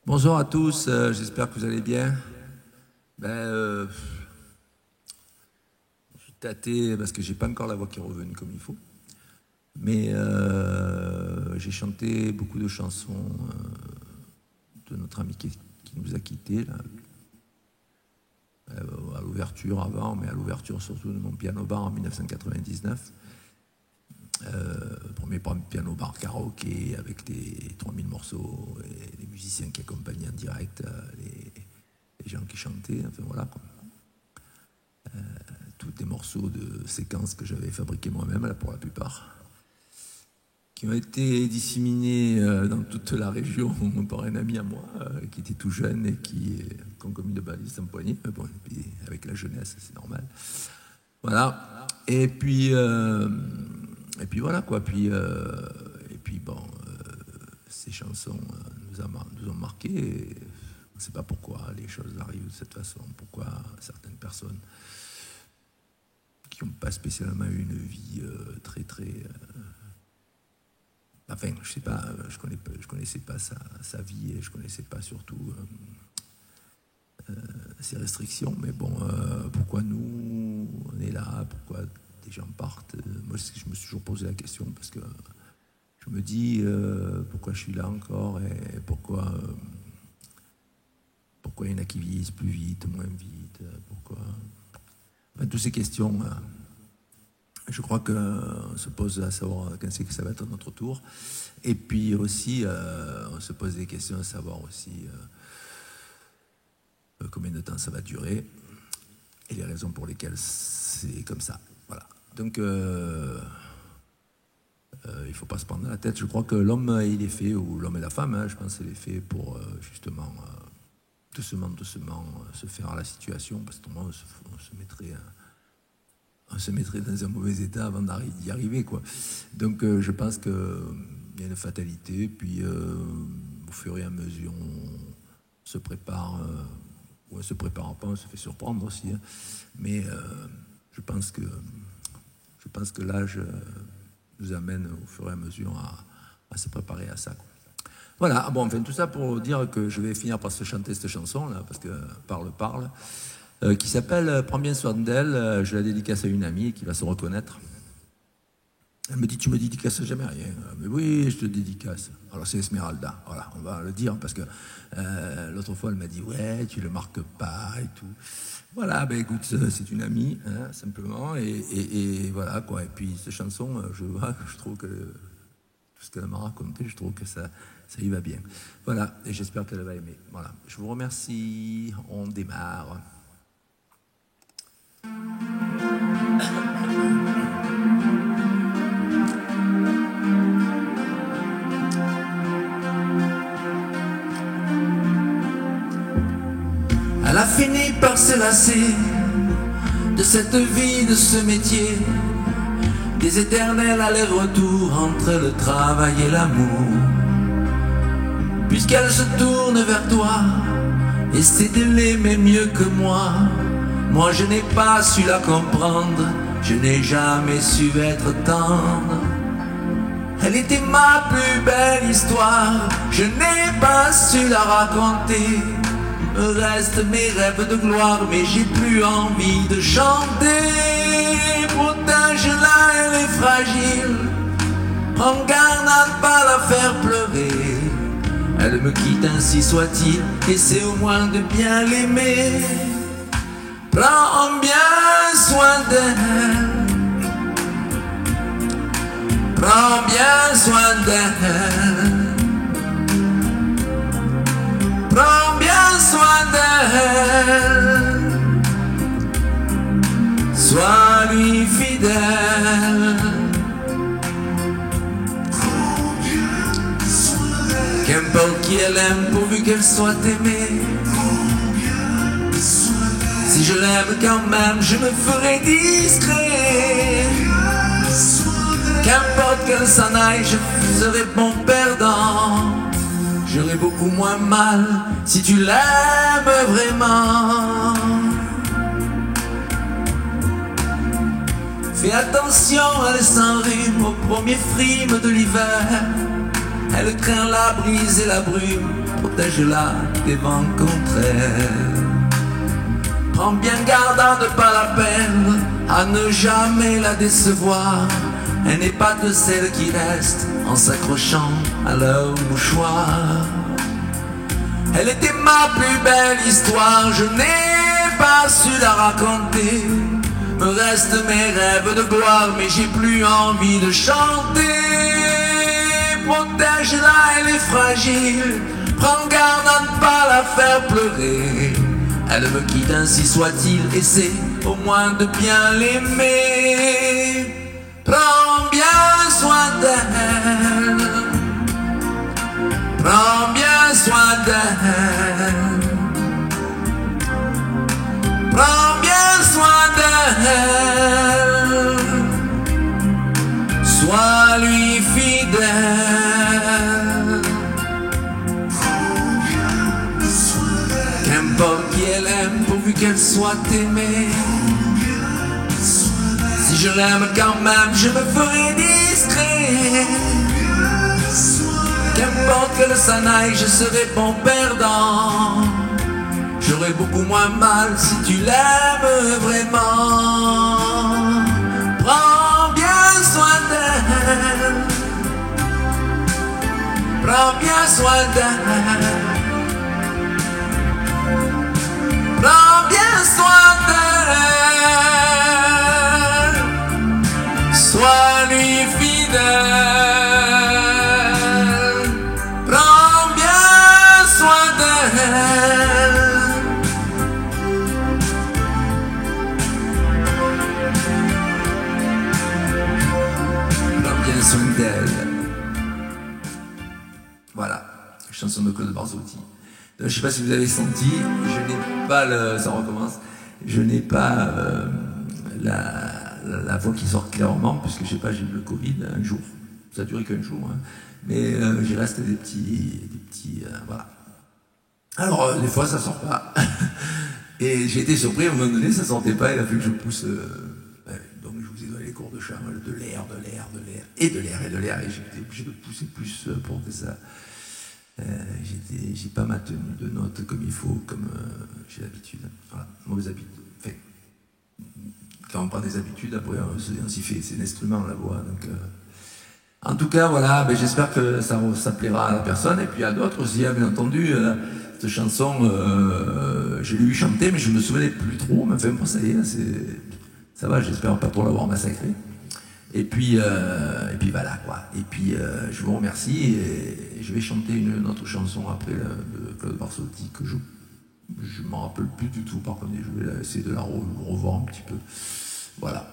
Bonjour à tous, j'espère que vous allez bien. Je suis tâté parce que j'ai pas encore la voix qui est revenue comme il faut. Mais j'ai chanté beaucoup de chansons de notre ami qui nous a quittés là, à l'ouverture avant, mais à l'ouverture surtout de mon piano bar en 1999. Premier piano bar karaoké avec les 3000 morceaux et les musiciens qui accompagnaient en direct, les gens qui chantaient, enfin voilà quoi. Tous des morceaux de séquences que j'avais fabriqués moi-même là pour la plupart, qui ont été disséminés dans toute la région par un ami à moi qui était tout jeune et qui est concomis de balise empoigné, mais bon, et puis, avec la jeunesse c'est normal. Voilà. Et puis voilà quoi. Et puis bon, ces chansons nous ont marqués. Et on ne sait pas pourquoi les choses arrivent de cette façon. Pourquoi certaines personnes qui n'ont pas spécialement eu une vie enfin, je sais pas, je connaissais pas sa vie et je connaissais pas surtout ses restrictions. Mais bon, pourquoi nous on est là? Pourquoi des gens partent? Moi, je me suis toujours posé la question parce que je me dis pourquoi je suis là encore et pourquoi il y en a qui vieillissent plus vite, moins vite, pourquoi... Enfin, toutes ces questions, je crois qu'on se pose à savoir quand c'est que ça va être notre tour. Et puis aussi, on se pose des questions à savoir aussi combien de temps ça va durer et les raisons pour lesquelles c'est comme ça. Voilà. Donc, il ne faut pas se prendre la tête. Je crois que l'homme, il est fait, ou l'homme et la femme, je pense qu'il est fait pour justement doucement se faire à la situation, parce que on se mettrait dans un mauvais état avant d'y arriver, quoi. Donc, je pense qu'il y a une fatalité, puis au fur et à mesure, on se prépare, ou on ne se prépare pas, on se fait surprendre aussi. Mais je pense que l'âge nous amène au fur et à mesure à se préparer à ça, quoi. Voilà, bon, enfin tout ça pour dire que je vais finir par se chanter cette chanson là, parce que parle, qui s'appelle Prends bien soin d'elle. Je la dédicace à une amie qui va se reconnaître. Elle me dit, tu me dédicaces jamais rien. Mais oui, je te dédicace. Alors c'est Esmeralda, voilà, on va le dire, parce que l'autre fois elle m'a dit, ouais, tu le marques pas et tout. Voilà, ben écoute, c'est une amie, hein, simplement, et voilà quoi. Et puis cette chanson, je trouve que tout ce qu'elle m'a raconté, je trouve que ça y va bien. Voilà, et j'espère qu'elle va aimer. Voilà, je vous remercie, on démarre. Elle a fini par se lasser de cette vie, de ce métier, des éternels allers-retours entre le travail et l'amour. Puisqu'elle se tourne vers toi, essaie de l'aimer mieux que moi. Moi je n'ai pas su la comprendre, je n'ai jamais su être tendre. Elle était ma plus belle histoire, je n'ai pas su la raconter. Me restent mes rêves de gloire, mais j'ai plus envie de chanter. Protège-la, elle est fragile, prends garde à ne pas la faire pleurer. Elle me quitte, ainsi soit-il, essaie au moins de bien l'aimer. Prends bien soin d'elle, prends bien soin d'elle, prends bien soin d'elle, sois-lui fidèle. Qu'importe qui elle aime, pourvu qu'elle soit aimée. Si je l'aime quand même, je me ferai discret. Qu'importe qu'elle s'en aille, je serai bon perdant. J'aurai beaucoup moins mal si tu l'aimes vraiment. Fais attention, elle s'enrhume au premier frime de l'hiver. Elle craint la brise et la brume, protège-la des vents contraires. Prends bien garde à ne pas la perdre, à ne jamais la décevoir. Elle n'est pas de celles qui restent en s'accrochant à leur mouchoir. Elle était ma plus belle histoire, je n'ai pas su la raconter. Me restent mes rêves de gloire, mais j'ai plus envie de chanter. Protège-la, elle est fragile, prends garde à ne pas la faire pleurer. Elle me quitte, ainsi soit-il, essaie au moins de bien l'aimer. Prends bien soin d'elle, prends bien soin d'elle, prends bien soin d'elle, sois-lui fidèle. Qu'importe qui elle aime, pourvu qu'elle soit aimée. Si je l'aime quand même, je me ferai discret. Qu'importe qu'elle s'en aille, je serai bon perdant. J'aurai beaucoup moins mal si tu l'aimes vraiment. Prends bien soin d'elle, prends bien soin d'elle, prends bien soin d'elle, sois-lui fidèle. Prends bien soin d'elle. Prends bien soin d'elle. Voilà, chanson de Claude Barzotti. Je ne sais pas si vous avez senti, je n'ai pas le... Ça recommence. Je n'ai pas la voix qui sort clairement, puisque je sais pas, j'ai eu le Covid un jour. Ça a duré qu'un jour, hein. Mais j'ai resté des petits voilà. Alors, des fois, ça sort pas. Et j'ai été surpris, à un moment donné, ça sortait pas, il a fallu que je pousse... donc, je vous ai donné les cours de chant, de l'air, et j'étais obligé de pousser plus pour que ça... j'ai pas ma tenue de notes comme il faut, comme j'ai l'habitude. Voilà, mauvaise habitude. Enfin, quand on prend des habitudes, après on s'y fait, c'est l'instrument, la voix. Donc, en tout cas, voilà, ben, j'espère que ça plaira à la personne et puis à d'autres aussi, bien entendu. Cette chanson, je l'ai eu chanter, mais je me souvenais plus trop. Mais enfin, bon, ça y est, ça va, j'espère pas pour l'avoir massacré. Et puis voilà quoi. Et puis je vous remercie et je vais chanter une autre chanson après de Claude Barzotti que je m'en rappelle plus du tout. Par contre, je vais essayer de la revoir un petit peu. Voilà.